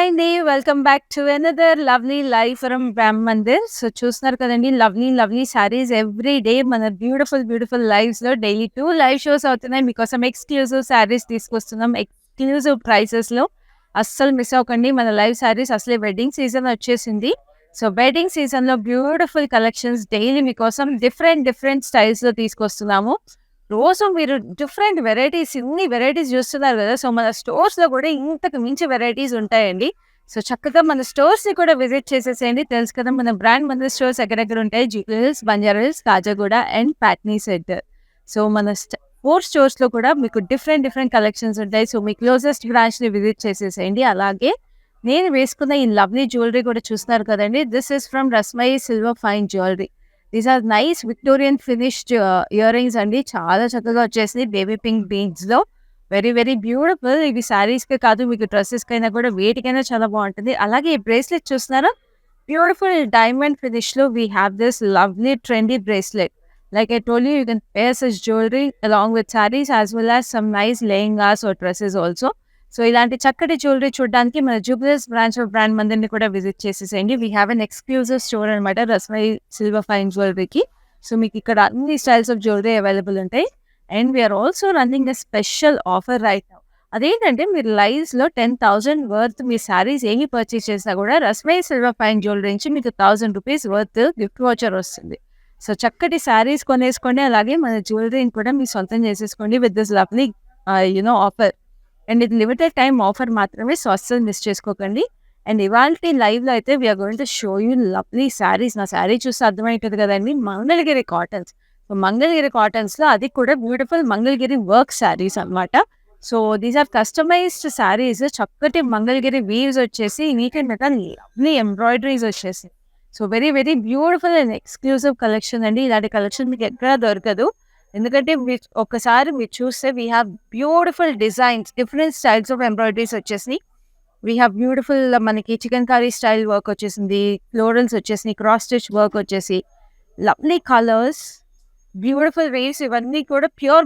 Hi అండి. Welcome back to another lovely live from Ram Mandir. So చూస్తున్నారు కదండీ లవ్లీ సారీస్ ఎవ్రీ డే మన బ్యూటిఫుల్ లైవ్స్‌లో డైలీ 2 లైవ్ షోస్ అవుతున్నాయి. మీకోసం ఎక్స్‌క్లూజివ్ సారీస్ తీసుకొస్తున్నాం. ఎక్స్‌క్లూజివ్ ప్రైసెస్‌లో అస్సలు మిస్ అవ్వకండి. మన లైవ్ సారీస్ అసలే వెడ్డింగ్ సీజన్ వచ్చేసింది. సో వెడ్డింగ్ సీజన్‌లో బ్యూటిఫుల్ కలెక్షన్స్ డైలీ మీకోసం డిఫరెంట్ స్టైల్స్‌లో తీసుకొస్తున్నాము. రోజు మీరు డిఫరెంట్ వెరైటీస్ ఇన్ని వెరైటీస్ చూస్తున్నారు కదా! సో, మన స్టోర్స్‌లో కూడా ఇంతకు మించి వెరైటీస్ ఉంటాయండి. సో, చక్కగా మన స్టోర్స్‌ని కూడా విజిట్ చేసేసేయండి. తెలుసు కదా! మన బ్రాండ్ మందిర్ స్టోర్స్ ఎక్కడెక్కడ ఉంటాయి. Jubilee hills, Banjara hills, Khajaguda and Patny centre. So, మన 4 స్టోర్స్‌లో కూడా మీకు డిఫరెంట్ కలెక్షన్స్ ఉంటాయి. సో, మీ క్లోజెస్ట్ బ్రాంచ్‌ని విజిట్ చేసేసేయండి. అలాగే నేను వేసుకున్న ఈ లవ్లీ జ్యువెలరీ కూడా చూస్తున్నారు కదండీ! This is from Rasmai silver fine jewellery. These are nice Victorian finished earrings అండి. చాలా చక్కగా వచ్చేసినాయి బేబీ పింక్ బీడ్స్‌లో. Very beautiful. ఇవి శారీస్‌కే కాదు మీకు డ్రెసెస్‌కైనా కూడా వేటికైనా చాలా బావుంటుంది. అలాగే ఈ బ్రేస్లెట్ చూస్తున్నారా? బ్యూటిఫుల్ డైమండ్ ఫినిష్‌లో we have this lovely trendy bracelet. Like I told you, you can pair such jewelry along with sarees as well as some nice lehengas or dresses also. So ఇలాంటి చక్కటి jewellery చూడడానికి మన Jubilee Hills branch of brand మందిర్‌ని కూడా visit చేసేసేయండి. We have an exclusive store అనమాట Rasmai silver fine జ్యువెలరీకి. So మీకు ఇక్కడ అన్ని స్టైల్స్ ఆఫ్ జ్యువెలరీ అవైలబుల్ ఉంటాయి. And we're also running a special offer right now. అదేంటంటే మీరు లైవ్స్‌లో 10,000 వర్త్ మీ సారీస్ ఏమి పర్చేస్ చేసినా కూడా రస్మై సిల్వర్ ఫైన్ జ్యువెలరీ నుంచి మీకు ₹1000 వర్త్ గిఫ్ట్ వౌచర్ వస్తుంది. సో చక్కటి శారీస్ కొనేసుకోండి. అలాగే మన జ్యువెలరీని కూడా మీరు సొంతం చేసేసుకోండి with this lovely offer. And ఇది లిమిటెడ్ టైమ్ ఆఫర్ మాత్రమే. సో అస్సలు మిస్ చేసుకోకండి. అండ్ ఇవాల్టి లైవ్‌లో అయితే we are going to show you lovely saris. నా శారీ చూస్తే అర్థమైంటది కదండీ! మంగళగిరి కాటన్స్. సో మంగళగిరి కాటన్స్‌లో అది కూడా బ్యూటిఫుల్ మంగళగిరి వర్క్ శారీస్ అనమాట. So these are customised saris. చక్కటి మంగళగిరి వీవ్స్ వచ్చేసి నీట్ అండ్ లవ్లీ ఎంబ్రాయిడరీస్ వచ్చేసాయి. So very beautiful and exclusive collection అండి. ఇలాంటి కలెక్షన్ మీకు ఎక్కడా దొరకదు. ఎందుకంటే ఒక్కసారి మీరు చూస్తే we have beautiful designs, different styles of embroideries వచ్చేసినాయి. వీ హ్యావ్ బ్యూటిఫుల్ మనకి చికెన్ కర్రీ స్టైల్ వర్క్ వచ్చేసింది. ఫ్లోరల్స్ వచ్చేసినాయి. క్రాస్ స్టిచ్ వర్క్ వచ్చేసి లవ్లీ కలర్స్, బ్యూటిఫుల్ వీవ్స్ ఇవన్నీ కూడా ప్యూర్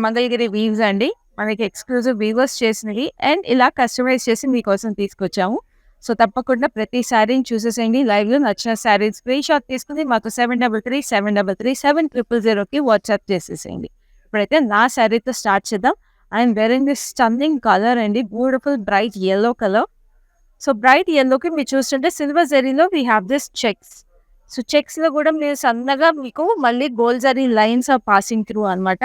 మంగళగిరి వీవ్స్ అండి. మనకి ఎక్స్క్లూజివ్ వీవర్స్ చేసినవి అండ్ ఇలా కస్టమైజ్ చేసి మీకోసం తీసుకొచ్చాము. సో తప్పకుండా ప్రతి శారీని చూసేసేయండి. లైవ్‌లో నచ్చిన శారీ స్క్రీన్ షాట్ తీసుకొని మాకు 7337337000కి వాట్సాప్ చేసేసేయండి. ఇప్పుడైతే నా శారీతో స్టార్ట్ చేద్దాం. I'm wearing this stunning colour అండి. Beautiful bright yellow colour. So bright యెల్లోకి మీరు చూస్తుంటే సిల్వర్ జరీలో we have this checks. So చెక్స్‌లో కూడా మీరు సన్నగా మీకు మళ్ళీ గోల్డ్ జరీ లైన్స్ ఆర్ పాసింగ్ త్రూ అనమాట.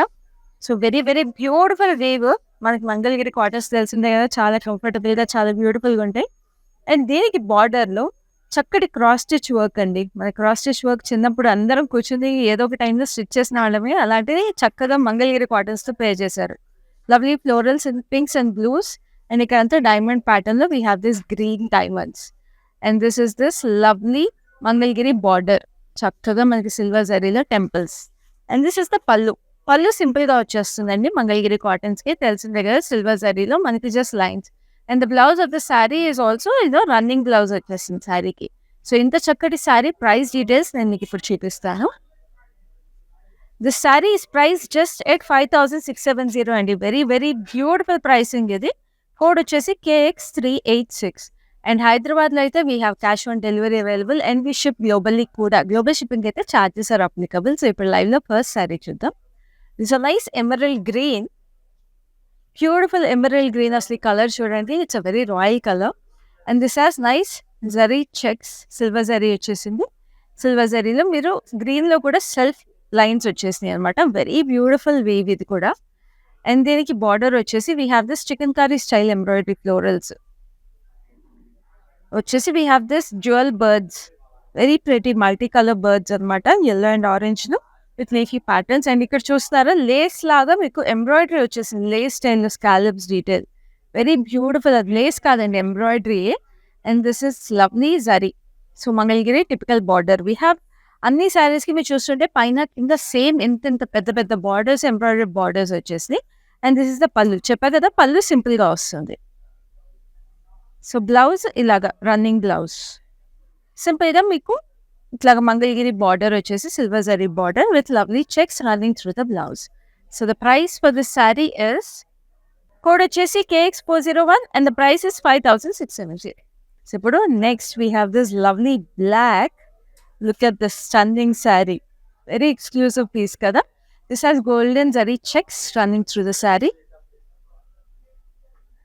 So very beautiful weave. మనకి మంగళగిరి కాటన్స్ తెలిసిందే కదా! చాలా కంఫర్టబుల్‌గా చాలా బ్యూటిఫుల్‌గా ఉంటాయి. అండ్ దీనికి బార్డర్‌లో చక్కటి క్రాస్ స్టిచ్ వర్క్ అండి. మన క్రాస్ స్టిచ్ వర్క్ చిన్నప్పుడు అందరం కూర్చొని ఏదో ఒక టైంలో స్టిచ్ చేసిన వాళ్ళమే. అలాంటిది చక్కగా మంగళగిరి కాటన్స్‌తో పేర్ చేశారు. Lovely florals in pinks and blues. And ఇక్కడంతా డైమండ్ ప్యాటర్న్‌లో we have this green diamonds. And this lovely Mangalagiri border. చక్కగా మనకి సిల్వర్ జరీలో temples. And this is the pallu. Pallu సింపుల్‌గా వచ్చేస్తుందండి మంగళగిరి కాటన్స్‌కి. తెలిసిందే కదా! సిల్వర్ జరీలో మనకి just lines. And the blouse of the sari is also running blouse వచ్చేసింది శారీకి. సో ఇంత చక్కటి శారీ ప్రైస్ డీటెయిల్స్ నేను మీకు ఇప్పుడు చూపిస్తాను. This sari is price just at 5670 అండి. వెరీ బ్యూటిఫుల్ ప్రైసింగ్ ఇది. కోడ్ వచ్చేసి KX386. అండ్ హైదరాబాద్‌లో అయితే we have cash on delivery available and we ship globally కూడా. గ్లోబల్ షిప్పింగ్ అయితే చార్జెస్ ఆర్ అప్లికబుల్. సో ఇప్పుడు లైవ్‌లో ఫస్ట్ శారీ చూద్దాం. This are nice emerald green. Beautiful emerald green. అసలు ఈ కలర్ చూడండి. It's a very royal colour. And this has nice zari checks. Silver zari వచ్చేసింది. Silver జరీలో మీరు గ్రీన్‌లో కూడా సెల్ఫ్ లైన్స్ వచ్చేసినాయి అనమాట. వెరీ బ్యూటిఫుల్ వీవ్ ఇది కూడా. అండ్ దీనికి బార్డర్ వచ్చేసి we have this chicken curry style embroidery florals. వచ్చేసి we have this dual birds. Very pretty multi colour birds అనమాట. యెల్లో అండ్ ఆరెంజ్‌లో విత్ లీఫీ ప్యాటర్న్స్. అండ్ ఇక్కడ చూస్తున్నారా లేస్ లాగా మీకు ఎంబ్రాయిడరీ వచ్చేసింది. లేస్ స్టైల్‌లో స్కాలప్స్ డీటెయిల్. Very beautiful. అది లేస్ కాదండి ఎంబ్రాయిడరీయే. అండ్ దిస్ ఇస్ లవ్లీ జరీ. So Mangalagiri typical border. We have అన్ని శారీస్‌కి మీరు చూస్తుంటే పైన కింద సేమ్ ఇంత పెద్ద బార్డర్స్ ఎంబ్రాయిడరీ బార్డర్స్ వచ్చేసినాయి. అండ్ దిస్ ఇస్ ద పల్లు. చెప్పా కదా! పల్లు సింపుల్‌గా వస్తుంది. సో బ్లౌజ్ ఇలాగా రన్నింగ్ బ్లౌజ్. సింపుల్‌గా మీకు ఇట్లాగా మంగళగిరి బార్డర్ వచ్చేసి silver zari border with lovely checks running through the blouse. So the price for this sari is code వచ్చేసి KX401 and the price is 5,670. So ఇప్పుడు next we have this lovely black. Look at this stunning saree. Very exclusive piece kada. This has golden zari checks running through the saree.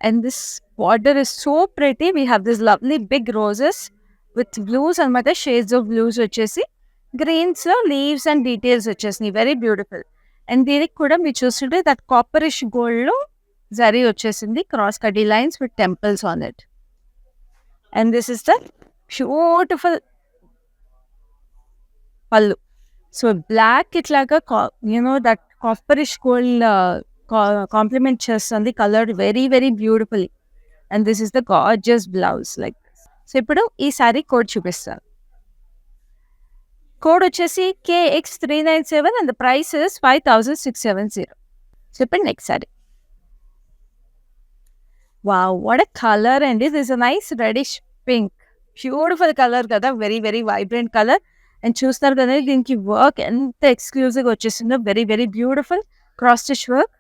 And this border is so pretty. We have this lovely big roses with blues and mata shades of blues వచ్చేసి greens లో leaves and details వచ్చేసి very beautiful. And దీనికి కూడా మీరు చూస్తుంటే that copperish gold లో zari వచ్చేసింది cross cutty lines with temples on it. And this is the beautiful pallu. So black ఇట్లాగా that copperish gold complement చేస్తుంది colored very very beautifully. And this is the gorgeous blouse like this. So ఇప్పుడు ఈ sorry code చూపిస్తాను. Code వచ్చేసి KX397 and the price is 5,670. So ఇప్పుడు next sorry. Wow, what a color, and this is a nice reddish pink. Beautiful color కదా, very very vibrant color. And చూస్తారు కదా దీనికి work ఎంత ఎక్స్క్లూజివ్గా వచ్చేసిందో, very very beautiful cross stitch work.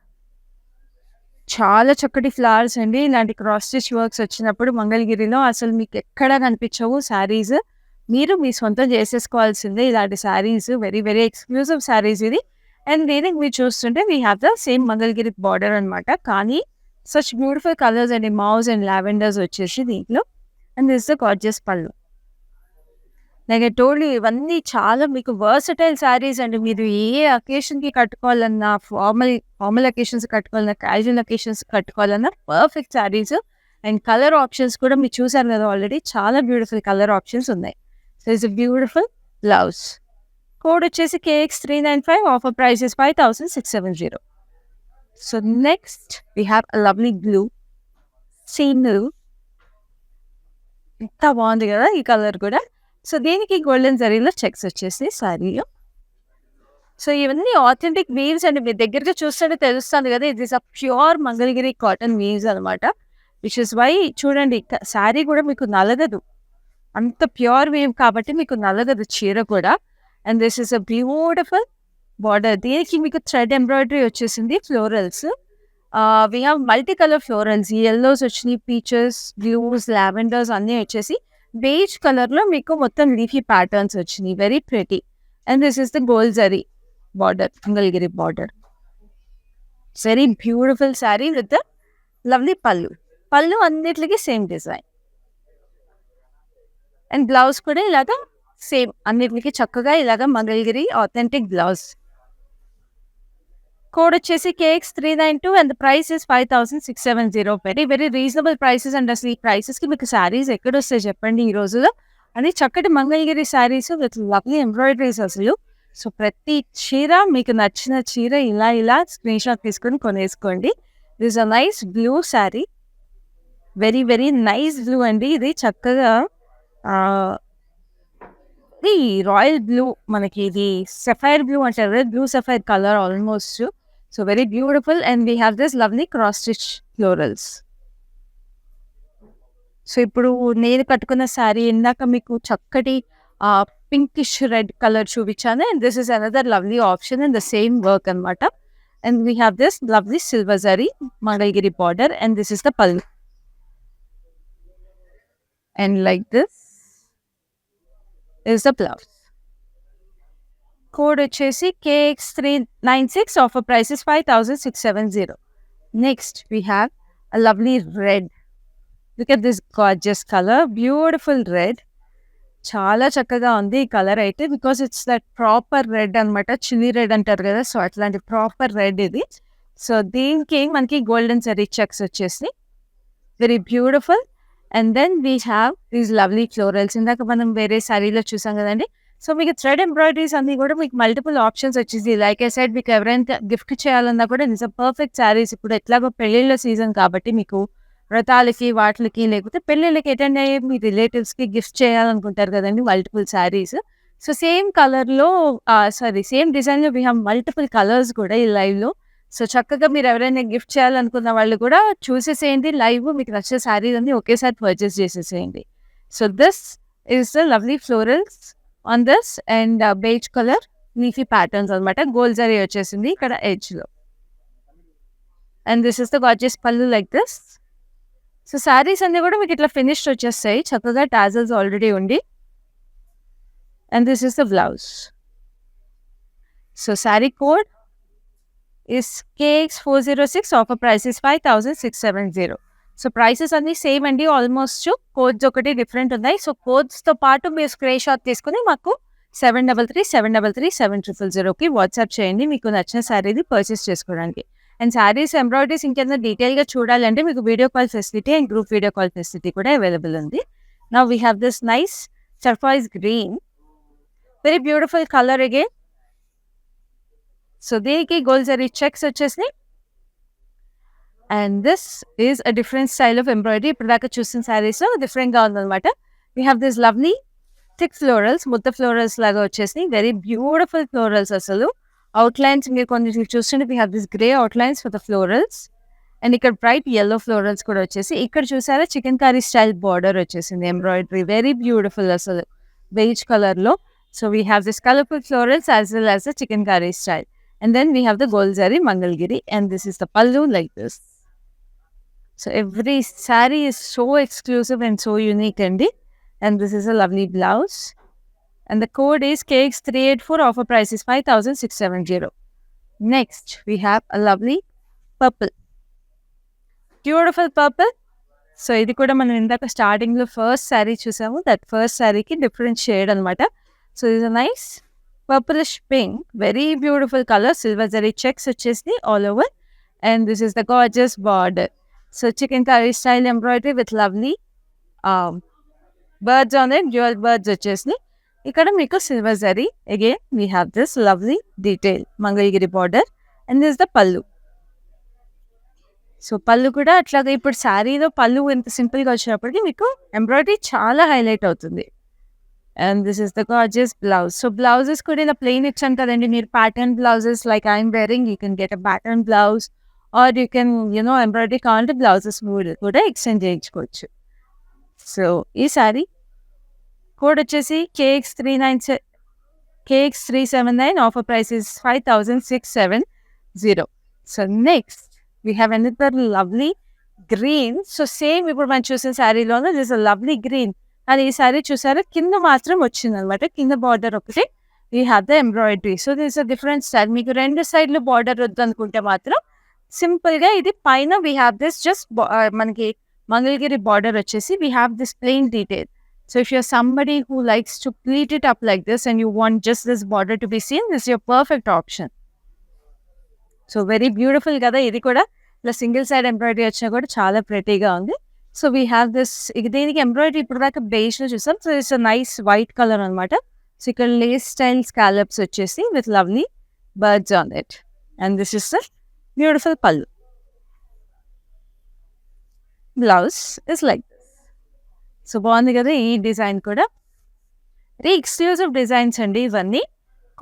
చాలా చక్కటి ఫ్లవర్స్ అండి. ఇలాంటి క్రాస్ స్టిచ్ వర్క్స్ వచ్చినప్పుడు మంగళగిరిలో అసలు మీకు ఎక్కడ కనిపించవు శారీస్. మీరు మీ సొంతం చేసేసుకోవాల్సిందే ఇలాంటి శారీస్. వెరీ వెరీ ఎక్స్క్లూజివ్ శారీస్ ఇది. అండ్ దీనికి మీరు చూస్తుంటే we have the same Mangalagiri border అనమాట. కానీ సచ్ బ్యూటిఫుల్ కలర్స్ అండి, మౌస్ అండ్ లావెండర్స్ వచ్చేసి దీంట్లో. And this the gorgeous pallu. Like I told you, ఇవన్నీ చాలా మీకు వర్సటైల్ శారీస్ అండి. మీరు ఏ అకేషన్కి కట్టుకోవాలన్నా, ఫార్మల్ అకేషన్స్ కట్టుకోవాలన్నా, క్యాజువల్ అకేషన్స్ కట్టుకోవాలన్నా perfect saris. And colour options కూడా మీరు చూసారు కదా ఆల్రెడీ, చాలా బ్యూటిఫుల్ కలర్ ఆప్షన్స్ ఉన్నాయి. So it's a beautiful blouse. Code వచ్చేసి KX395, offer price is 5,670. So next we have a lovely blue, seen blue. ఎంత బాగుంది కదా ఈ కలర్ కూడా. సో దీనికి గోల్డెన్ జరీలో చెక్స్ వచ్చేసి శారీలో. సో ఇవన్నీ ఆథెంటిక్ వీవ్స్ అండి. మీ దగ్గరగా చూస్తుంటే తెలుస్తుంది కదా, ఇది is a pure Mangalagiri cotton weaves అనమాట. విచ్ ఇస్ వై చూడండి శారీ కూడా మీకు నలగదు, అంత ప్యూర్ వేవ్ కాబట్టి మీకు నలగదు చీర కూడా. And this is a beautiful border. దీనికి మీకు థ్రెడ్ ఎంబ్రాయిడరీ వచ్చేసింది, florals. We have multi colour florals, yellows వచ్చినాయి, పీచెస్, బ్లూస్, లావెండర్స్ అన్నీ వచ్చేసి బేజ్ కలర్లో మీకు మొత్తం లీఫీ ప్యాటర్న్స్ వచ్చినాయి, very pretty. And this is the gold zari border, Mangalagiri border. Very beautiful sari with the lovely పళ్ళు. పళ్ళు అన్నిటికి సేమ్ డిజైన్. అండ్ బ్లౌజ్ కూడా ఇలాగా సేమ్, అన్నిటికి చక్కగా ఇలాగా మంగళగిరి ఆథెంటిక్ బ్లౌజ్. కోడ్ వచ్చేసి KX392 and the price is 5,670. Very very reasonable prices. And అసలు ఈ ప్రైసెస్కి మీకు శారీస్ ఎక్కడ వస్తాయి చెప్పండి ఈ రోజులో. అని చక్కటి Mangalagiri saris with lovely embroideries అసలు. సో ప్రతి చీర మీకు నచ్చిన చీర ఇలా స్క్రీన్ షాట్ తీసుకొని కొనేసుకోండి. This a nice blue sari, very very nice blue అండి. ఇది చక్కగా ఇది రాయల్ బ్లూ, మనకి ఇది సఫైర్ బ్లూ అంటారు కదా, blue sapphire colour almost. So very beautiful. And we have this lovely cross stitch florals. So ఇప్పుడు నేను కట్టుకున్న శారీ ఇందాక మీకు చక్కటి పింకిష్ రెడ్ కలర్ చూపించాను. And this is another lovely option in the same work అనమాట. And we have this lovely silver జరీ Mangalagiri border. And this is the pallu. And like this is the blouse. Code వచ్చేసి KX396, offer price is 5,670. Next we have a lovely red. Look at this gorgeous color, beautiful red. చాలా చక్కగా ఉంది ఈ colour అయితే, because it's that proper red అనమాట. Chilli red అంటారు కదా, so అట్లాంటి ప్రాపర్ రెడ్ ఇది. సో దీనికి మనకి గోల్డెన్ జరీ చెక్స్ వచ్చేసి very beautiful. And then we have these lovely florals. ఇందాక మనం వేరే శారీలో చూసాం కదండి. సో మీకు థ్రెడ్ ఎంబ్రాయిడరీస్ అన్నీ కూడా మీకు మల్టిపుల్ ఆప్షన్స్ వచ్చేసి, లైక్ ఐ సైడ్ మీకు ఎవరైనా గిఫ్ట్ చేయాలన్నా కూడా ఇట్స్ అ పర్ఫెక్ట్ శారీస్. ఇప్పుడు ఎట్లాగో పెళ్ళిళ్ళ సీజన్ కాబట్టి మీకు వ్రతాలకి వాటికి లేకపోతే పెళ్ళిళ్ళకి అటెండ్ అయ్యే మీ రిలేటివ్స్కి గిఫ్ట్ చేయాలనుకుంటారు కదండి మల్టిపుల్ శారీస్. సో సేమ్ కలర్లో సేమ్ డిజైన్లో వీ హ్యావ్ మల్టిపుల్ కలర్స్ కూడా ఈ లైవ్లో. సో చక్కగా మీరు ఎవరైనా గిఫ్ట్ చేయాలనుకున్న వాళ్ళు కూడా చూసేసేయండి లైవ్, మీకు నచ్చే శారీస్ అన్ని ఒకేసారి పర్చేస్ చేసేసేయండి. So this is the lovely florals on this and beige colour leafy patterns అనమాట. గోల్డ్ జరీ వచ్చేసింది ఇక్కడ ఎడ్జ్లో. And this is the gorgeous pallu like this. So saris అన్ని కూడా మీకు ఇట్లా ఫినిష్డ్ వచ్చేస్తాయి చక్కగా టాజల్స్ ఆల్రెడీ ఉండి. And this is the blouse. So sari code is KX406, offer price is 5670. So prices అన్ని సేమ్ అండి, ఆల్మోస్ట్ కోడ్స్ ఒకటి డిఫరెంట్ ఉన్నాయి. సో కోడ్స్తో పాటు మీరు స్క్రీన్ షాట్ తీసుకుని మాకు 7337337000కి వాట్సాప్ చేయండి మీకు నచ్చిన శారీని పర్చేస్ చేసుకోవడానికి. అండ్ శారీస్ ఎంబ్రాయిడరీస్ ఇంకేదైనా డీటెయిల్గా చూడాలంటే మీకు video call facility and group video call facility కూడా అవైలబుల్ ఉంది. Now we have this nice టర్క్వైజ్ green, very beautiful colour again. So దీనికి గోల్డ్ జరీ చెక్స్ వచ్చేసినాయి. And this is a different style of embroidery. ఇప్పుడు దాకా చూసిన శారీస్ డిఫరెంట్గా ఉందన్నమాట. We have this lovely thick florals, ముద్ద ఫ్లోరల్స్ లాగా వచ్చేసినాయి. వెరీ బ్యూటిఫుల్ ఫ్లోరల్స్ అసలు. అవుట్లైన్స్ మీరు కొన్ని చూస్తుంటే we have this grey outlines for the florals. And ఇక్కడ బ్రైట్ ఎల్లో ఫ్లోరల్స్ కూడా వచ్చేసి, ఇక్కడ చూసారా చికెన్ కర్రీ స్టైల్ బార్డర్ వచ్చేసింది ఎంబ్రాయిడరీ. వెరీ బ్యూటిఫుల్ అసలు బేజ్ కలర్లో. So we have this colourful florals as well as the chicken curry style. And then we have the gold zari Mangalgiri, and this is the pallu like this. So every saree is so exclusive and so unique, and this is a lovely blouse. And the code is KX384, offer price is 5670. Next, we have a lovely purple. Beautiful purple. So ఇది కూడా మనం ఇందాక స్టార్టింగ్లో first sari చూసాము, that first శారీకి different shade అనమాట. So ఇది nice purplish pink, very beautiful color. Silver zari checks వచ్చేసి all over, and this is the gorgeous border. So chicken curry style embroidery with lovely birds on it, jewel birds వచ్చేసి. ఇక్కడ మీకు silver zari, again we have this lovely detail Mangalgiri border, and this is the pallu. So పళ్ళు కూడా అట్లాగా ఇప్పుడు శారీలో పళ్ళు ఎంత సింపుల్గా వచ్చినప్పటికీ మీకు ఎంబ్రాయిడరీ చాలా హైలైట్ అవుతుంది. And this is the gorgeous blouse. So blouses could in a plain itchan kadandi meer pattern blouses like I'm wearing, you can get a pattern blouse, or you can embroidery count blouses kuda exchange cheyachukochu. So ee saree code vachesi KX379, offer price is 5670. So next we have another lovely green. So same ఇప్పుడు మనం చూసిన శారీలోనే this is a lovely green. అది ఈ sorry చూసారా కింద మాత్రం వచ్చింది అనమాట, కింద బార్డర్ ఒకటి. We have the embroidery. So this a different style. మీకు రెండు సైడ్లు బార్డర్ వద్దు అనుకుంటే మాత్రం సింపుల్గా ఇది పైన వీ హ్యావ్ దిస్ జస్ట్ మనకి మంగళగిరి బార్డర్ వచ్చేసి we have this plain detail. So if you're somebody who likes to pleat it up like this and you want just this border to be seen, this your perfect option. So very beautiful కదా ఇది కూడా. ఇలా single side embroidery వచ్చినా కూడా చాలా ప్రెటీగా ఉంది. So we have this, దీనికి ఎంబ్రాయిడరీ ఇప్పుడు దాకా బేస్లో చూసాం. So it's a nice white colour అనమాట. సో ఇక్కడ లేస్ స్టైల్ స్కాలప్స్ వచ్చేసి with lovely birds on it, and this is the beautiful pallu. Blouse is like this. So బాగుంది కదా ఈ డిజైన్ కూడా. వెరీ ఎక్స్క్లూజివ్ డిజైన్స్ అండి ఇవన్నీ.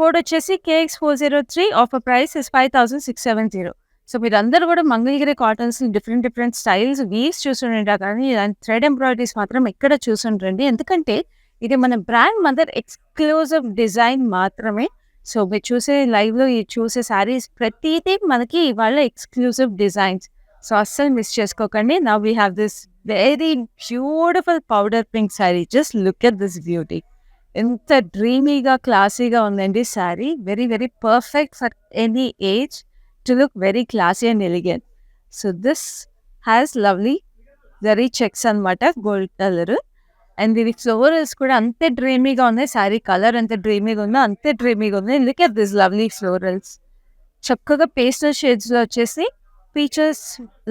కోడ్ వచ్చేసి KX403, offer price is 5670. So మీరందరూ కూడా Mangalagiri cottons different styles weaves చూస్తుంటారు, కానీ ఇలాంటి థ్రెడ్ ఎంబ్రాయిడరీస్ మాత్రం ఎక్కడ చూస్తుంటారండి. ఎందుకంటే ఇది మన బ్రాండ్ మదర్ ఎక్స్క్లూజివ్ డిజైన్ మాత్రమే. సో మీరు చూసే లైవ్లో చూసే శారీస్ ప్రతిదీ మనకి ఇవాళ ఎక్స్క్లూజివ్ డిజైన్స్. సో అస్సలు మిస్ చేసుకోకండి. Now we have this very beautiful powder pink sari. Just look at this beauty. ఎంత డ్రీమీగా క్లాసీగా ఉందండి sari. Very very perfect for any age to look very classy and elegant. So this has lovely zari checks anamata, gold color, and the florals kuda ante dreamy ga unnai. Saree color ante dreamy ga unna, ante dreamy ga unnai. Look at these lovely florals. చక్కగా pastel shades లో వచ్చేసి peaches,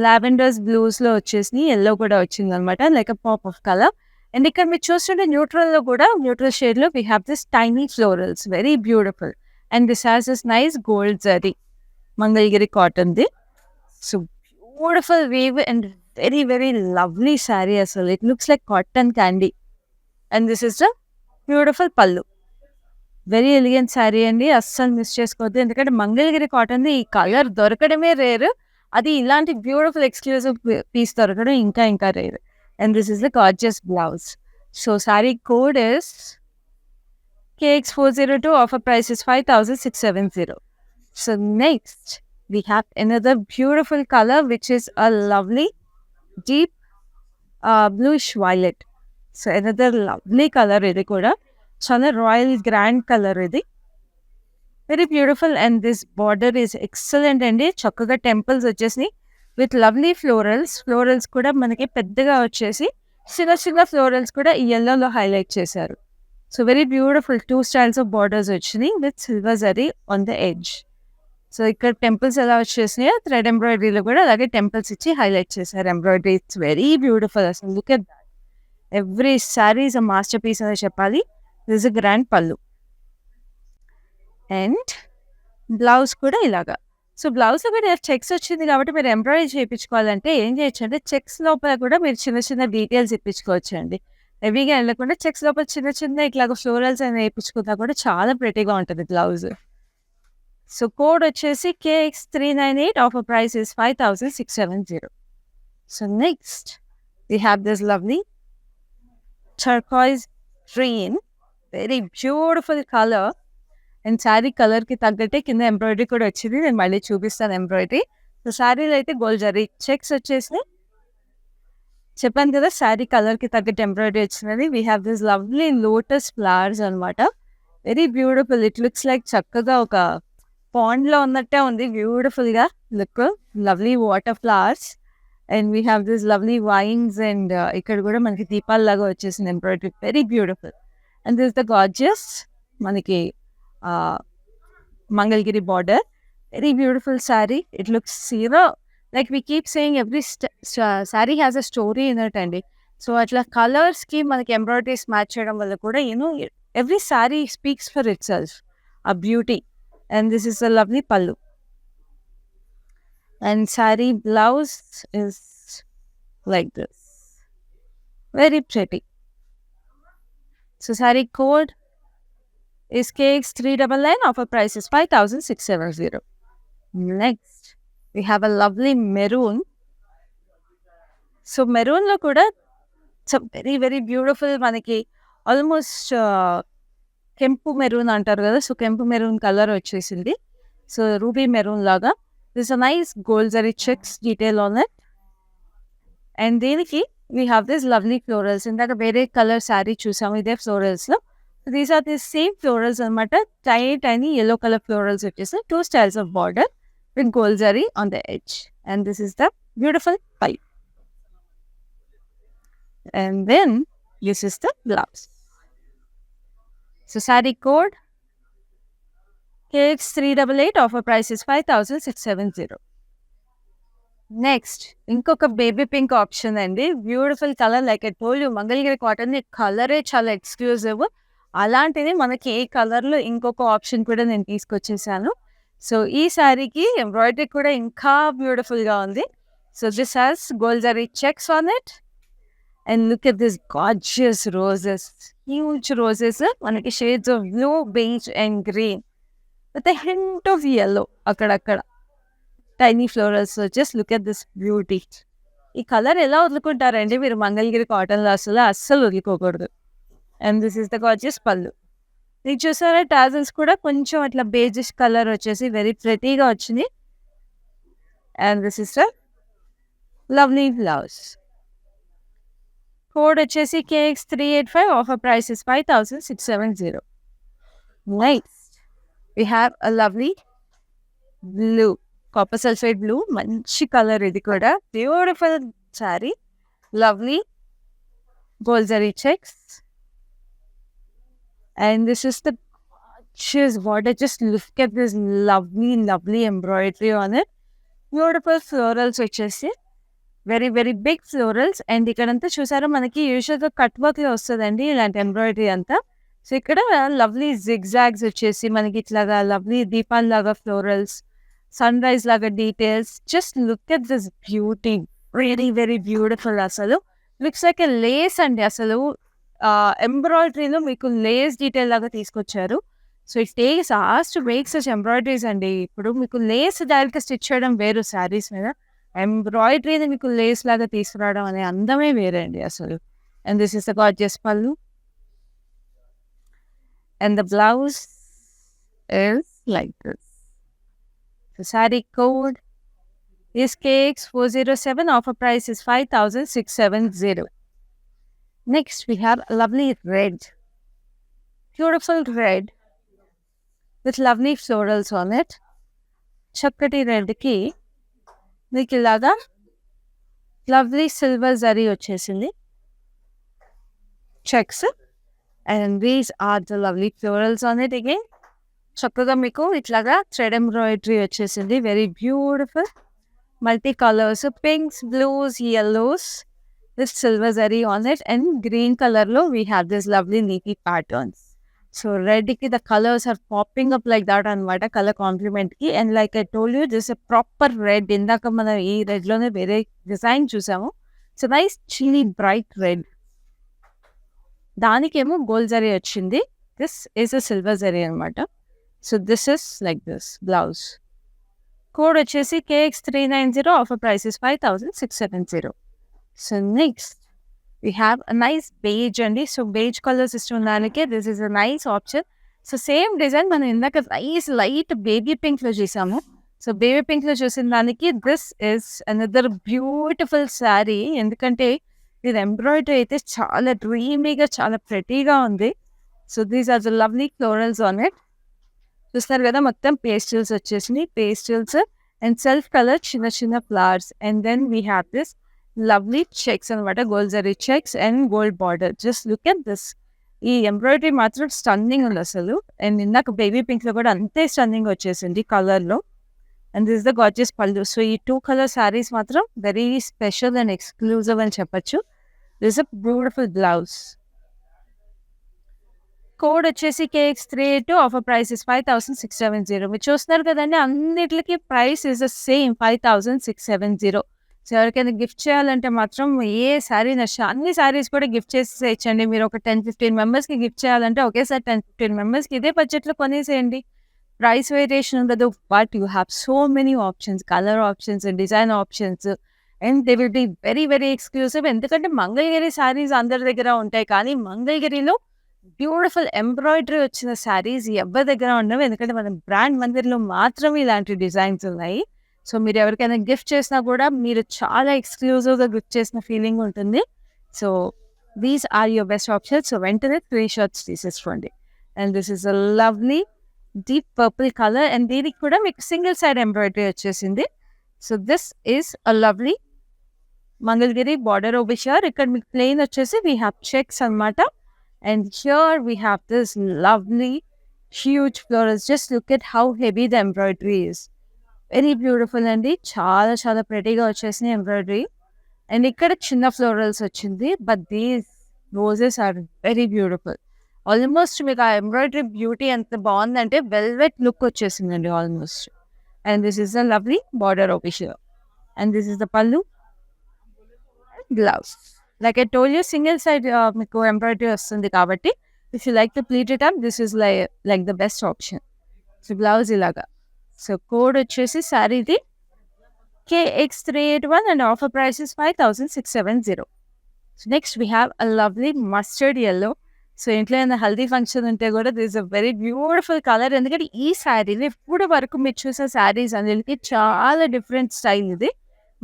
lavenders, blues లో వచ్చేసి yellow కూడా వచ్చింది అనమాట, like a pop of colour. And ఇక్కడ మీరు చూస్తుంటే న్యూట్రల్ లో కూడా, న్యూట్రల్ షేడ్ లో we have this tiny florals, very beautiful. And this has this nice gold జరీ మంగళగిరి కాటన్ ది. So beautiful weave and very very lovely sari అసలు. It looks like cotton candy. And this is the beautiful pallu. Very elegant sari అండి, అస్సలు miss చేసుకోవద్దు. ఎందుకంటే Mangalagiri cotton ఈ colour దొరకడమే rare, అది ఇలాంటి బ్యూటిఫుల్ ఎక్స్క్లూజివ్ పీస్ దొరకడం ఇంకా rare. And this is the gorgeous blouse. So sari code is KX402, offer price is 5670. So next we have another beautiful color which is a lovely deep bluish violet. So another lovely color ఇది కూడా చాలా royal grand colour ఇది. Very beautiful and this border is excellent అండి. చక్కగా temples వచ్చేసి with lovely florals కూడా మనకి పెద్దగా వచ్చేసి చిన్న చిన్న ఫ్లోరల్స్ కూడా ఈ ఎల్లోలో హైలైట్ చేశారు. So very beautiful 2 styles of borders వచ్చినాయి విత్ సిల్వర్ జరీ ఆన్ ద ఎడ్జ్. సో ఇక్కడ టెంపుల్స్ ఎలా వచ్చేసినాయో థ్రెడ్ ఎంబ్రాయిడరీలో కూడా అలాగే టెంపుల్స్ ఇచ్చి హైలైట్ చేశారు ఎంబ్రాయిడరీ. It's very beautiful. అసలు look at that. Every saree is a masterpiece అని చెప్పాలి. This a grand pallu and blouse కూడా ఇలాగా. సో బ్లౌజ్లో కూడా చెక్స్ వచ్చింది కాబట్టి మీరు ఎంబ్రాయిడరీ చేయించుకోవాలంటే ఏం చేయొచ్చు అంటే చెక్స్ లోపల కూడా మీరు చిన్న చిన్న డీటెయిల్స్ ఇప్పించుకోవచ్చు అండి. హెవీగా వెళ్ళకుండా చెక్స్ లోపల చిన్న చిన్న ఇట్లాగ ఫ్లోరల్స్ అని వేయించుకున్నా కూడా చాలా ప్రెటీగా ఉంటుంది బ్లౌజ్. సో కోడ్ వచ్చేసి KX398. Offer price is 5670. So next we have this lovely turquoise green, very beautiful color. And sari కలర్కి తగ్గట్టే కింద ఎంబ్రాయిడరీ కూడా వచ్చింది. నేను మళ్ళీ చూపిస్తాను ఎంబ్రాయిడరీ. సో శారీలో అయితే గోల్డ్ జరీ చెక్స్ వచ్చేసి చెప్పాను కదా, శారీ కలర్కి తగ్గట్టు ఎంబ్రాయిడరీ వచ్చినది. We have this lovely lotus flowers అనమాట. Very beautiful. It looks like చక్కగా ఒక పాండ్లో ఉన్నట్టే ఉంది. బ్యూటిఫుల్గా look. Lovely water flowers and we have this lovely vines and ఇక్కడ కూడా మనకి దీపాల్లాగా వచ్చేసింది embroidery. Very beautiful. And this the gorgeous మనకి Mangalgiri border. Very beautiful saree. It looks, like we keep saying, every saree has a story in it అండి. So అట్లా కలర్స్కి మనకి embroideries match చేయడం వల్ల కూడా every saree speaks for itself, a beauty. And this is a lovely pallu. And saree blouse is like this. Very pretty. So saree code is KX399. Offer price is 5670. Next, we have a lovely maroon. So maroon lo kuda it's a very very beautiful manaki almost kempu maroon antaru kada. So kempu maroon color vachesindi. So ruby maroon laga. There's a nice gold zari checks detail on it. And deniki we have this lovely florals. Indaka vere color saree chusamu ide florals lo. So these are the same florals anamata. Tiny yellow color florals వచ్చేసి 2 styles of border with gold zari on the edge. And this is the beautiful pipe. And then this is the blouse. So saree code KX388. Offer price is 5670. Next ఇంకొక baby pink option అండి. Beautiful colour. Like I told you, Mangalagiri cotton కలరే చాలా exclusive. అలాంటిది మనకి ఏ కలర్లో ఇంకొక option కూడా నేను తీసుకొచ్చేసాను. సో ఈ శారీకి ఎంబ్రాయిడరీ కూడా ఇంకా బ్యూటిఫుల్గా ఉంది. So this has gold zari checks on it. And look at this gorgeous roses, huge roses. మనకి shades of blue, beige and green with a hint of yellow అక్కడక్కడ. Tiny florals. Just look at this beauty. ఈ colour ఎలా వదులుకుంటారండి మీరు మంగళగిరి కాటన్లో? అస్సలు వదులుకోకూడదు. And this is the gorgeous pallu. ఇది చూసారా, టాజల్స్ కూడా కొంచెం అట్లా బేజిష్ కలర్ వచ్చేసి వెరీ ప్రెటీగా వచ్చింది. And this is the lovely blouse. Code వచ్చేసి KX385. Offer price is 5670. Next we have a lovely blue, copper sulphate blue. మంచి కలర్ ఇది కూడా. Beautiful sari. Lovely gold zari checks. And this is the gorgeous border. Just look at this lovely embroidery on it. Beautiful florals వచ్చేసి very very big florals. And ఇక్కడంతా చూసారా, మనకి యూజువల్గా cut వర్క్లో వస్తుందండి ఇలాంటి ఎంబ్రాయిడరీ అంతా. సో ఇక్కడ లవ్లీ జిగ్జాగ్స్ వచ్చేసి మనకి ఇట్లాగా లవ్లీ దీపాల్లాగా ఫ్లోరల్స్, సన్ రైజ్ లాగా details. Just look at this beauty. Very very beautiful. అసలు లుక్స్ లైక్ ఎ లేస్ అండి. అసలు ఎంబ్రాయిడరీలో మీకు లేస్ డీటెయిల్ లాగా తీసుకొచ్చారు. So it takes hours to make such embroideries అండి. ఇప్పుడు మీకు లేస్ డైరెక్ట్గా స్టిచ్ చేయడం వేరు శారీస్ మీద, ఎంబ్రాయిడరీని మీకు లేస్ లాగా తీసుకురావడం అనే అందమే వేరే అండి అసలు. And this is the gorgeous pallu. And the blouse is like this. So saree code is KX407. Offer price is 5,670. Next, we have a lovely red. Beautiful red with lovely florals on it. చక్కటి రెడ్కి మీకు ఇలాగా lovely silver zari వచ్చేసింది. Checks and these are the lovely florals on it again. చక్కగా మీకు ఇట్లాగా thread embroidery వచ్చేసింది. Very beautiful multi colours, pinks, blues, yellows with silver zari on it, and green color lo we have this lovely leafy patterns. So red ki the colors are popping up like that anamata, color complement ki. And like I told you, this is a proper red. Indaka mana ee red lone vere design chusamu. So nice chilly bright red. దానికేమో gold zari వచ్చింది. This is a silver zari అనమాట. So this is like this blouse. Code వచ్చేసి KX390. Offer price is 5,670. So next we have a nice beige అండి. So beige colours ఇష్టం దానికి this is a nice option. So same design మనం ఇందాక nice light baby పింక్లో చూసాము. So baby పింక్లో చూసిన దానికి this is another beautiful sari. ఎందుకంటే ఇది ఎంబ్రాయిడరీ అయితే చాలా డ్రీమీగా, చాలా ప్రెటీగా ఉంది. So these are the lovely florals on it. చూస్తారు కదా, మొత్తం పేస్టల్స్ వచ్చేసినాయి. పేస్టల్స్ అండ్ సెల్ఫ్ కలర్ చిన్న చిన్న flowers. And then we have this lovely checks అనమాట, gold zari checks and gold border. Just look at this. ఈ ఎంబ్రాయిడరీ మాత్రం stunning ఉంది అసలు. అండ్ ఇందాక బేబీ పింక్లో కూడా అంతే స్టన్నింగ్ వచ్చేసింది కలర్లో. అండ్ దిస్ ద గార్జియస్ పళ్ళు. సో ఈ 2 కలర్ శారీస్ మాత్రం వెరీ స్పెషల్ అండ్ ఎక్స్క్లూజివ్ అని చెప్పచ్చు. This a beautiful blouse. Code వచ్చేసి KX382. Offer price is 5,670. మీరు చూస్తున్నారు కదండి, అన్నిటికి price is the same 5,670. So ఎవరికైనా గిఫ్ట్ చేయాలంటే మాత్రం ఏ శారీ నచ్చ అన్ని శారీస్ కూడా గిఫ్ట్ చేసేయచ్చండి. మీరు ఒక 10-15 మెంబర్స్కి గిఫ్ట్ చేయాలంటే ఒకేసారి 10-15 మెంబర్స్కి ఇదే బడ్జెట్లో కొనేసేయండి. ప్రైస్ వేరియేషన్ ఉండదు. But you have so many options, colour options, design options. And they will be very very exclusive. ఎందుకంటే మంగళగిరి శారీస్ అందరి దగ్గర ఉంటాయి, కానీ మంగళగిరిలో బ్యూటిఫుల్ ఎంబ్రాయిడరీ వచ్చిన శారీస్ ఎవరి దగ్గర ఉండవు. ఎందుకంటే మన బ్రాండ్ మందిర్లో మాత్రమే ఇలాంటి డిజైన్స్ ఉన్నాయి. సో మీరు ఎవరికైనా గిఫ్ట్ చేసినా కూడా మీరు చాలా ఎక్స్క్లూజివ్గా గిఫ్ట్ చేసిన ఫీలింగ్ ఉంటుంది. So these are your best options. So వెంటనే 3 షర్ట్స్ తీసేసుకోండి. And this is a lovely deep purple colour. And దీనికి కూడా మీకు సింగిల్ సైడ్ ఎంబ్రాయిడరీ వచ్చేసింది. So this is a lovely Mangalagiri border over here. ఇక్కడ మీకు ప్లెయిన్ వచ్చేసి వీ హ్యావ్ చెక్స్ అనమాట. And here we have this lovely huge florals. Just look at how heavy the embroidery is. Very beautiful అండి. చాలా చాలా ప్రెటీగా వచ్చేసిన embroidery. And ఇక్కడ చిన్న ఫ్లోరల్స్ వచ్చింది. But these roses are very beautiful. Almost మీకు ఆ ఎంబ్రాయిడరీ బ్యూటీ ఎంత బాగుందంటే వెల్వెట్ లుక్ వచ్చేసిందండి almost. And this is the lovely border over here. And this is the pallu, blouse. Like I told you, single side మీకు embroidery వస్తుంది కాబట్టి if you like to pleat it up, this is like the best option. So blouse ఇలాగా. So code వచ్చేసి శారీది KX381 and offer price is 5,670. So next we have a lovely mustard yellow. So ఇంట్లో ఏదైనా haldi function ఉంటే కూడా this a very beautiful colour. ఎందుకంటే ఈ శారీని ఇప్పుడు వరకు మీరు చూసే శారీస్ అన్నిటికీ చాలా డిఫరెంట్ స్టైల్. ఇది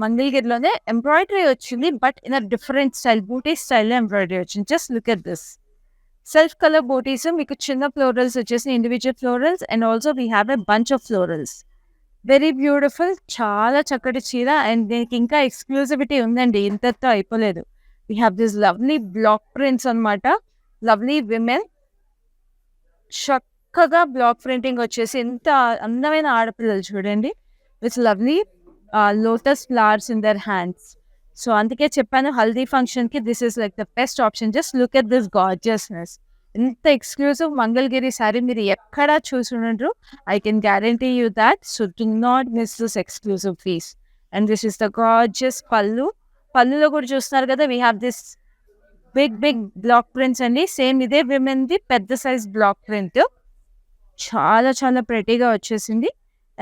మంగళగిరిలోనే ఎంబ్రాయిడరీ వచ్చింది, but in a different style, booti స్టైల్లో ఎంబ్రాయిడరీ వచ్చింది. Just look at this. Self colour bootis, మీకు చిన్న ఫ్లోరల్స్ వచ్చేసి individual florals. And also we have a bunch of florals. Very beautiful, చాలా చక్కటి చీర. అండ్ దీనికి ఇంకా ఎక్స్క్లూజివిటీ ఉందండి, ఇంతతో అయిపోలేదు. We have this lovely block prints అనమాట. లవ్లీ విమెన్, చక్కగా బ్లాక్ ప్రింటింగ్ వచ్చేసి ఎంత అందమైన ఆడపిల్లలు చూడండి, with lovely lotus flowers in their hands. So అందుకే చెప్పాను హల్దీ ఫంక్షన్కి this is like the best option. Just look at this gorgeousness. ఇంత ఎక్స్క్లూజివ్ మంగళగిరి శారీ మీరు ఎక్కడా చూసి ఉండరు. I can guarantee you that. So do not miss this exclusive piece. And this is the gorgeous పల్లు. పల్లులో కూడా చూస్తున్నారు కదా, we have this big big block prints అండి. సేమ్ ఇదే విమెన్ది పెద్ద సైజ్ బ్లాక్ ప్రింట్. చాలా చాలా ప్రెటీగా వచ్చేసింది.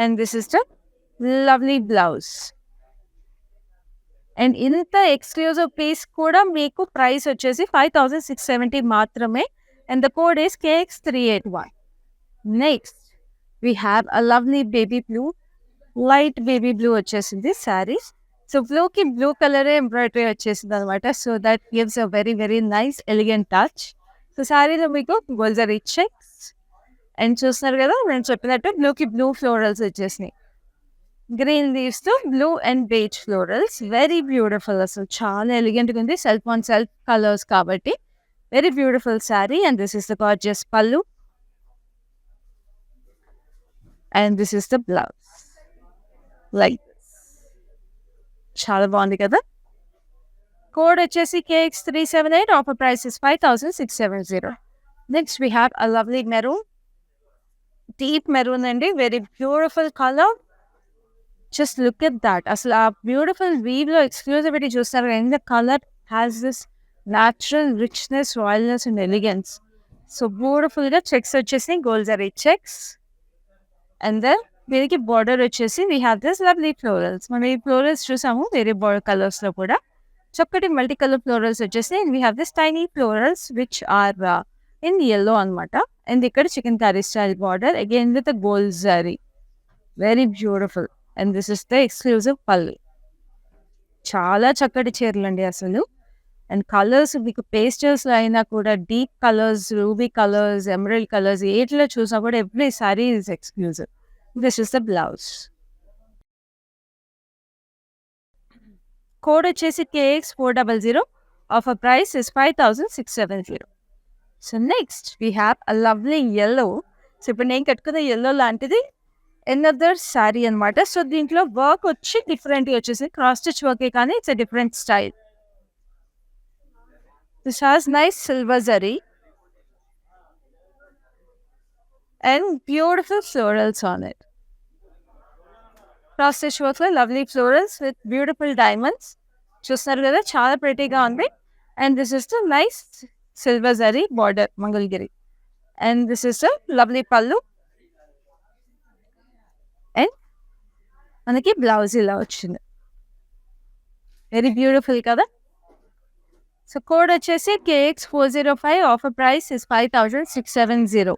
And this is the lovely blouse. And ఇంత ఎక్స్క్లూజివ్ పీస్ కూడా మీకు ప్రైస్ వచ్చేసి 5,670 మాత్రమే. And the code is KX381. Next we have a lovely baby blue. Light baby blue వచ్చేసింది శారీ. సో బ్లూకి బ్లూ కలరే ఎంబ్రాయిడరీ వచ్చేసింది అనమాట. So that gives a very very nice elegant touch. So శారీలో మీకు గోల్జరీ చెక్స్ అండ్ చూస్తున్నారు కదా నేను చెప్పినట్టు బ్లూకి బ్లూ ఫ్లోరల్స్ వచ్చేసినాయి. గ్రీన్ లీవ్స్ తో blue and beige florals very beautiful. అసలు చాలా ఎలిగెంట్గా ఉంది. సెల్ఫ్ ఆన్ సెల్ఫ్ కలర్స్ కాబట్టి very beautiful saree. And this is the gorgeous pallu and this is the blouse. Like చాలా బాగుంది కదా. కోడ్ వచ్చేసి KX378. Offer price is 5670. Next we have a lovely maroon, deep maroon అండి. Very beautiful colour. Just look at that. అసలు ఆ beautiful weave లో exclusivity చూస్తారు. And the colour has this natural richness, royalness and elegance. So beautiful గా checks వచ్చేసి gold zari checks. And then దీనికి border వచ్చేసి we have this lovely florals. మనం ఈ ఫ్లోరల్స్ చూసాము వేరే బార్డర్ కలర్స్ లో కూడా. చక్కటి మల్టీ కలర్ ఫ్లోరల్స్ వచ్చేసి we have this tiny florals which are in yellow అనమాట. అండ్ ఇక్కడ chicken curry style border again with gold zari. Very beautiful. And this is the exclusive pallu. చాలా చక్కటి చీరలు అండి అసలు. అండ్ కలర్స్ మీకు పేస్టల్స్ లో అయినా కూడా deep colours, ruby colours, emerald colours ఏట్లో చూసినా కూడా every saree is exclusive. This is the blouse. Code వచ్చేసి KX400. Offer price is 5670. So next we have a lovely yellow. సో ఇప్పుడు నేను కట్టుకున్న yellow లాంటిది ఎనదర్ శారీ అనమాట. సో దీంట్లో వర్క్ వచ్చి డిఫరెంట్గా వచ్చేసి క్రాస్ స్టిచ్ వర్కే కానీ it's a different style. This has nice silver zari and beautiful florals on it. Cross stitch work లో lovely florals with beautiful diamonds చూస్తున్నారు కదా, చాలా ప్రెటీగా ఉంది. And this is the nice silver zari border Mangalagiri. And this is the lovely pallu. And మనకి blouse ఇలా వచ్చింది. Very beautiful కదా. సో కోడ్ వచ్చేసి KX405. Offer price is 5670.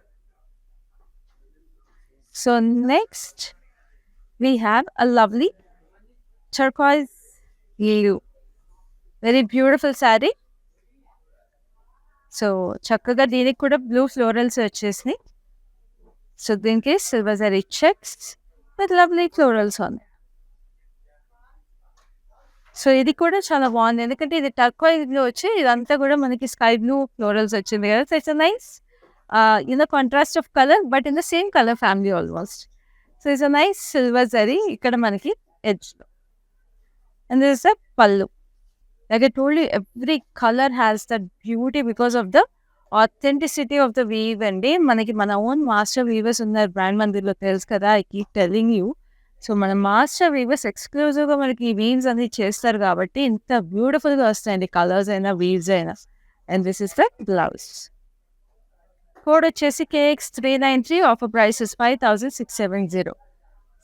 So next we have a lovely టర్కాయిజ్ blue. Very beautiful sari. So చక్కగా దీనికి కూడా blue florals వచ్చేసినాయి. So దీనికి silver zari checks with lovely florals on. So ఇది కూడా చాలా బాగుంది ఎందుకంటే ఇది టర్కాయిజ్ బ్లూ వచ్చి ఇదంతా కూడా మనకి స్కై బ్లూ ఫ్లోరల్స్ వచ్చింది కదా. So it's nice in the contrast of colour but in the same colour family almost. So it's nice silver zari ఇక్కడ మనకి ఎడ్జ్ లో. అండ్ దిస్ ఇస్ ద పల్లు. Like I told you, every color has that beauty because of the authenticity of the weave అండి. మనకి మన own master weavers ఉన్నారు brand మందిర్లో, తెలుసు కదా. I keep telling you. So మన మాస్టర్ వీవర్స్ ఎక్స్క్లూజివ్గా మనకి ఈ వీవ్స్ అనేది చేస్తారు కాబట్టి ఇంత బ్యూటిఫుల్గా వస్తాయండి కలర్స్ అయినా వీవ్స్ అయినా. And this is the blouse. Code వచ్చేసి KX393. Offer price is 5670.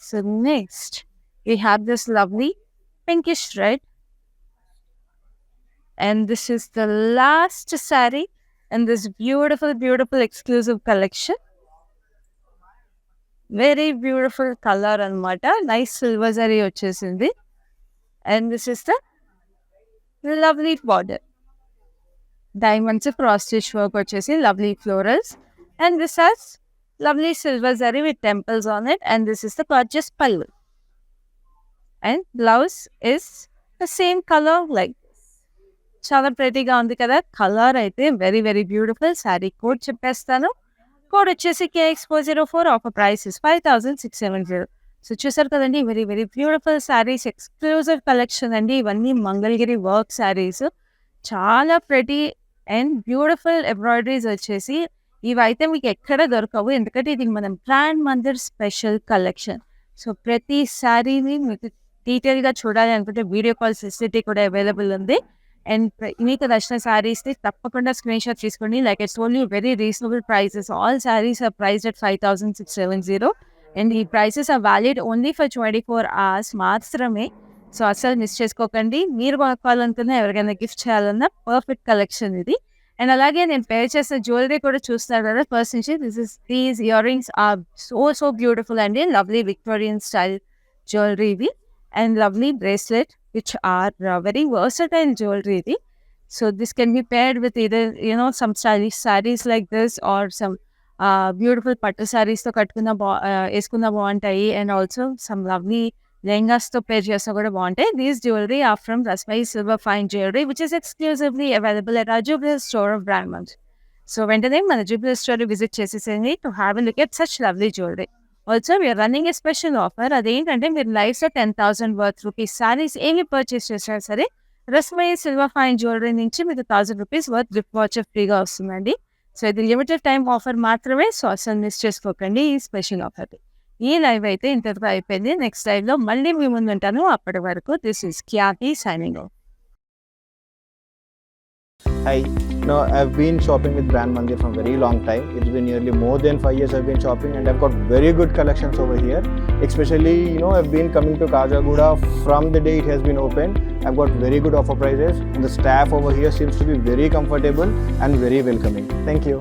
So next we have this lovely pinkish red. And this is the last saree in this beautiful, beautiful exclusive collection. Very beautiful color anamata. Nice silver saree vachesindi. And this is the lovely border. Diamonds cross stitch work vachesi, lovely florals. And this has lovely silver saree with temples on it. And this is the gorgeous pallu. And blouse is the same color like చాలా ప్రెటీగా ఉంది కదా. Colour అయితే very very beautiful. Sari code చెప్పేస్తాను. Code వచ్చేసి KX404. Offer price is 5670. So చూసారు కదండి, very very beautiful saris, exclusive collection అండి. ఇవన్నీ మంగళగిరి వర్క్ శారీస్, చాలా ప్రెటీ అండ్ బ్యూటిఫుల్ ఎంబ్రాయిడరీస్ వచ్చేసి ఇవైతే మీకు ఎక్కడ దొరకవు ఎందుకంటే ఇది మన brand Mandir special collection. So ప్రతి శారీని మీకు డీటెయిల్గా చూడాలి అనుకుంటే వీడియో కాల్ ఫెసిలిటీ కూడా అవైలబుల్ ఉంది. అండ్ మీకు నచ్చిన శారీస్ని తప్పకుండా స్క్రీన్ షాట్ తీసుకోండి. Like I told you, very reasonable prices. All sarees are priced at 5670. And ఈ prices are valid only for 24 hours మాత్రమే. సో అస్సలు మిస్ చేసుకోకండి. మీరు కొనుక్కోవాలనుకున్నా, ఎవరికైనా గిఫ్ట్ చేయాలన్నా పర్ఫెక్ట్ కలెక్షన్ ఇది. అండ్ అలాగే నేను పేర్ చేసిన జ్యువెలరీ కూడా చూస్తున్నారు కదా ఫస్ట్ నుంచి. These earrings are so beautiful అండి. లవ్లీ విక్టోరియన్ స్టైల్ jewelry ఇది, and lovely bracelet which are very versatile jewelry ఇది. So this can be paired with either some stylish sarees like this or some beautiful పట్టు సారీస్తో వేసుకున్న బాగుంటాయి, అండ్ also some lovely లెహంగాస్తో pair చేసినా కూడా బాగుంటాయి. These jewellery are from Rasmai silver fine jewellery which is exclusively available at Jubilee store of brand. So వెంటనే మన జూబ్లీ స్టోర్ విజిట్ చేసేసేయండి to have a look at such lovely jewellery. Also we are running a special offer. అదేంటంటే మీరు లైఫ్లో 10,000 worth rupees saris ఏమి purchase చేసినా సరే రస్మై silver fine jewellery నుంచి మీకు 1,000 రూపీస్ వర్త్ గిఫ్ట్ వాచర్ ఫ్రీగా వస్తుందండి. సో ఇది లిమిటెడ్ టైం ఆఫర్ మాత్రమే. సో అసలు మిస్ చేసుకోకండి ఈ స్పెషల్ ఆఫర్. ఈ లైవ్ అయితే ఇంతటితో అయిపోయింది. నెక్స్ట్ లైవ్లో మళ్ళీ మీ ముందు ఉంటాను. అప్పటి వరకు this is Khyati signing off. Hi, I've been shopping with Brand Mandir from very long time. It's been nearly more than 5 years I've been shopping, and I've got very good collections over here. Especially, I've been coming to Kajagoda from the day it has been opened. I've got very good offer prices, and the staff over here seems to be very comfortable and very welcoming. Thank you.